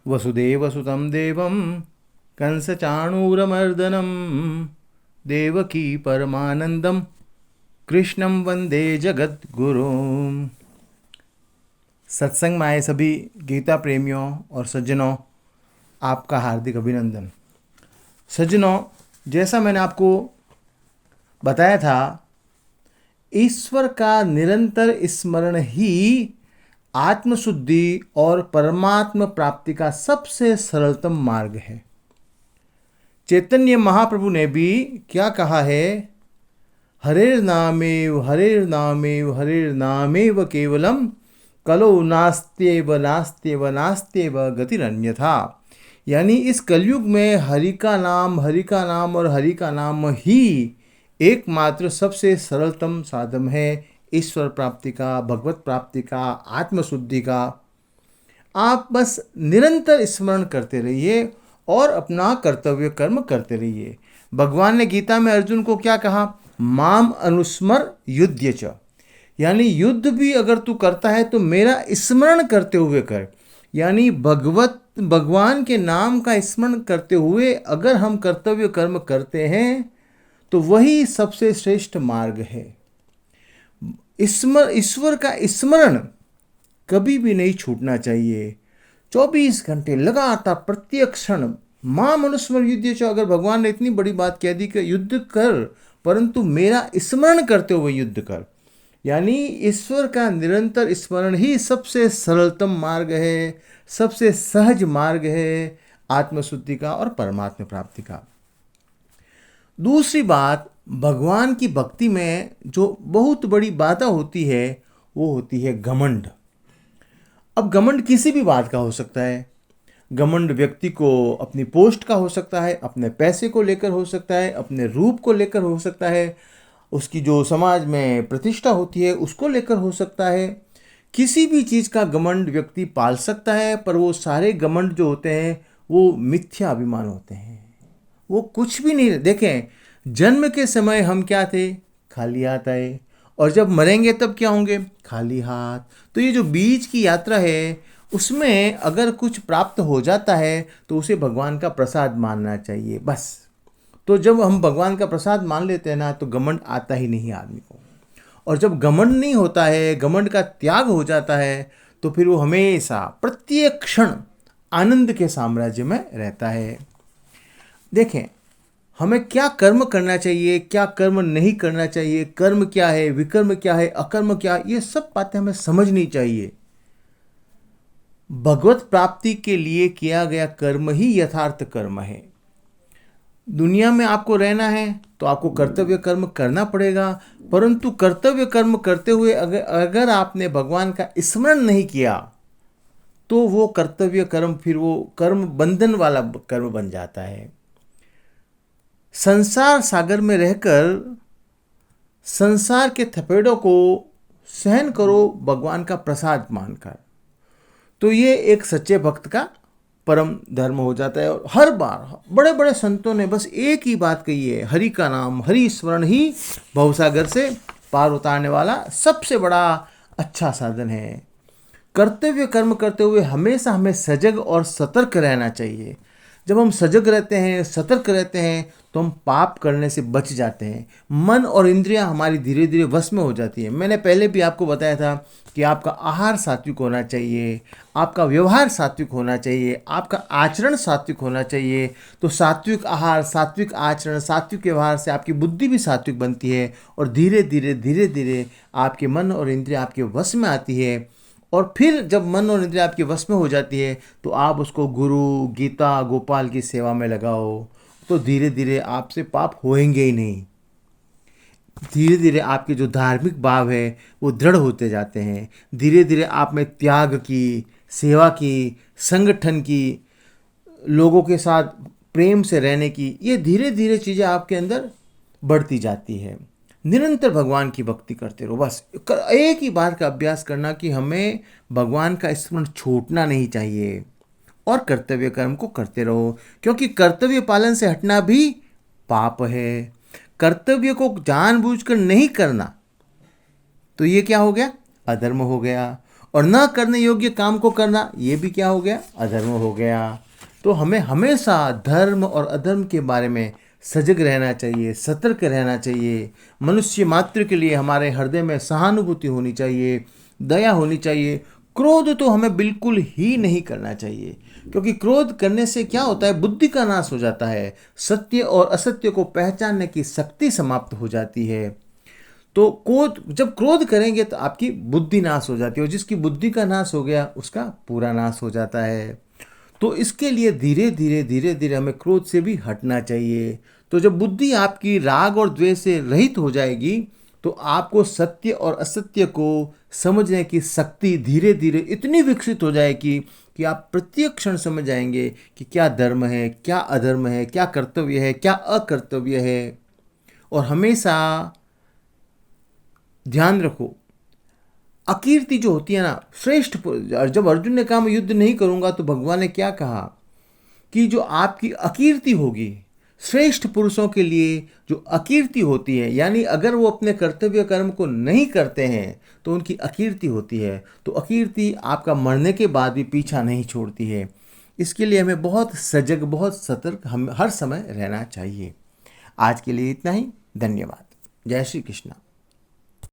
वसुदेवसुतं देवं कंसचाणूरमर्दनं देवकी परमानंदम कृष्णं वंदे जगद्गुरुम्। सत्संग में आए सभी गीता प्रेमियों और सज्जनों, आपका हार्दिक अभिनंदन। सज्जनों, जैसा मैंने आपको बताया था, ईश्वर का निरंतर स्मरण ही आत्मशुद्धि और परमात्म प्राप्ति का सबसे सरलतम मार्ग है। चैतन्य महाप्रभु ने भी क्या कहा है? हरेर नामेव हरेर नामेव हरेर नामेव केवलम कलो नास्त्येव नास्त्येव नास्त्येव गतिरन्यथा। यानी इस कलयुग में हरि का नाम और हरि का नाम ही एकमात्र सबसे सरलतम साधन है ईश्वर प्राप्ति का, भगवत प्राप्ति का, आत्मशुद्धि का। आप बस निरंतर स्मरण करते रहिए और अपना कर्तव्य कर्म करते रहिए। भगवान ने गीता में अर्जुन को क्या कहा? माम अनुस्मर युध्य च। यानी युद्ध भी अगर तू करता है तो मेरा स्मरण करते हुए कर। यानी भगवान के नाम का स्मरण करते हुए अगर हम कर्तव्य कर्म करते हैं तो वही सबसे श्रेष्ठ मार्ग है। ईश्वर का स्मरण कभी भी नहीं छूटना चाहिए। 24 घंटे लगातार प्रत्येक क्षण मां मनुस्मर युद्ध च। अगर भगवान ने इतनी बड़ी बात कह दी कि युद्ध कर, परंतु मेरा स्मरण करते हुए युद्ध कर। यानी ईश्वर का निरंतर स्मरण ही सबसे सरलतम मार्ग है, सबसे सहज मार्ग है आत्मशुद्धि का और परमात्मा प्राप्ति का। दूसरी बात, भगवान की भक्ति में जो बहुत बड़ी बाधा होती है वो होती है घमंड। अब घमंड किसी भी बात का हो सकता है। घमंड व्यक्ति को अपनी पोस्ट का हो सकता है, अपने पैसे को लेकर हो सकता है, अपने रूप को लेकर हो सकता है, उसकी जो समाज में प्रतिष्ठा होती है उसको लेकर हो सकता है। किसी भी चीज़ का घमंड व्यक्ति पाल सकता है, पर वो सारे घमंड जो होते हैं वो मिथ्या अभिमान होते हैं। वो कुछ भी नहीं। देखें, जन्म के समय हम क्या थे? खाली हाथ आए, और जब मरेंगे तब क्या होंगे? खाली हाथ। तो ये जो बीच की यात्रा है उसमें अगर कुछ प्राप्त हो जाता है तो उसे भगवान का प्रसाद मानना चाहिए, बस। तो जब हम भगवान का प्रसाद मान लेते हैं ना, तो घमंड आता ही नहीं आदमी को। और जब घमंड नहीं होता है, घमंड का त्याग हो जाता है, तो फिर वो हमेशा प्रत्येक क्षण आनंद के साम्राज्य में रहता है। देखें, हमें क्या कर्म करना चाहिए, क्या कर्म नहीं करना चाहिए, कर्म क्या है, विकर्म क्या है, अकर्म क्या है, ये सब बातें हमें समझनी चाहिए। भगवत प्राप्ति के लिए किया गया कर्म ही यथार्थ कर्म है। दुनिया में आपको रहना है तो आपको कर्तव्य कर्म करना पड़ेगा, परंतु कर्तव्य कर्म करते हुए अगर आपने भगवान का स्मरण नहीं किया तो वो कर्तव्य कर्म फिर वो कर्म बंधन वाला कर्म बन जाता है। संसार सागर में रहकर संसार के थपेड़ों को सहन करो भगवान का प्रसाद मानकर, तो ये एक सच्चे भक्त का परम धर्म हो जाता है। और हर बार बड़े बड़े संतों ने बस एक ही बात कही है, हरि का नाम, हरि स्मरण ही भवसागर से पार उतारने वाला सबसे बड़ा अच्छा साधन है। कर्तव्य कर्म करते हुए हमेशा हमें सजग और सतर्क रहना चाहिए। जब हम सजग रहते हैं, सतर्क रहते हैं, तो हम पाप करने से बच जाते हैं। मन और इंद्रियां हमारी धीरे धीरे वश में हो जाती हैं। मैंने पहले भी आपको बताया था कि आपका आहार सात्विक होना चाहिए, आपका व्यवहार सात्विक होना चाहिए, आपका आचरण सात्विक होना चाहिए। तो सात्विक आहार, सात्विक आचरण, सात्विक व्यवहार से आपकी बुद्धि भी सात्विक बनती है, और धीरे धीरे आपके मन और इंद्रियां आपके वश में आती है। और फिर जब मन और इंद्रियां आपके वश में हो जाती है तो आप उसको गुरु, गीता, गोपाल की सेवा में लगाओ, तो धीरे धीरे आपसे पाप होएंगे ही नहीं। धीरे धीरे आपके जो धार्मिक भाव है वो दृढ़ होते जाते हैं। धीरे धीरे आप में त्याग की, सेवा की, संगठन की, लोगों के साथ प्रेम से रहने की, ये धीरे धीरे चीज़ें आपके अंदर बढ़ती जाती है। निरंतर भगवान की भक्ति करते रहो। बस एक ही बात का अभ्यास करना कि हमें भगवान का स्मरण छूटना नहीं चाहिए, और कर्तव्य कर्म को करते रहो, क्योंकि कर्तव्य पालन से हटना भी पाप है। कर्तव्य को जानबूझकर नहीं करना तो ये क्या हो गया? अधर्म हो गया। और ना करने योग्य काम को करना, ये भी क्या हो गया? अधर्म हो गया। तो हमें हमेशा धर्म और अधर्म के बारे में सजग रहना चाहिए, सतर्क रहना चाहिए। मनुष्य मात्र के लिए हमारे हृदय में सहानुभूति होनी चाहिए, दया होनी चाहिए। क्रोध तो हमें बिल्कुल ही नहीं करना चाहिए, क्योंकि क्रोध करने से क्या होता है? बुद्धि का नाश हो जाता है, सत्य और असत्य को पहचानने की शक्ति समाप्त हो जाती है। तो क्रोध, जब क्रोध करेंगे तो आपकी बुद्धि नाश हो जाती है, और जिसकी बुद्धि का नाश हो गया उसका पूरा नाश हो जाता है। तो इसके लिए धीरे धीरे हमें क्रोध से भी हटना चाहिए। तो जब बुद्धि आपकी राग और द्वेष से रहित हो जाएगी, तो आपको सत्य और असत्य को समझने की शक्ति धीरे धीरे इतनी विकसित हो जाएगी कि आप प्रत्येक क्षण समझ जाएंगे कि क्या धर्म है, क्या अधर्म है, क्या कर्तव्य है, क्या अकर्तव्य है। और हमेशा ध्यान रखो, अकीर्ति जो होती है ना, श्रेष्ठ जब अर्जुन ने कहा मैं युद्ध नहीं करूंगा, तो भगवान ने क्या कहा कि जो आपकी अकीर्ति होगी, श्रेष्ठ पुरुषों के लिए जो अकीर्ति होती है, यानी अगर वो अपने कर्तव्य कर्म को नहीं करते हैं तो उनकी अकीर्ति होती है। तो अकीर्ति आपका मरने के बाद भी पीछा नहीं छोड़ती है। इसके लिए हमें बहुत सजग, बहुत सतर्क हम हर समय रहना चाहिए। आज के लिए इतना ही। धन्यवाद। जय श्री कृष्णा।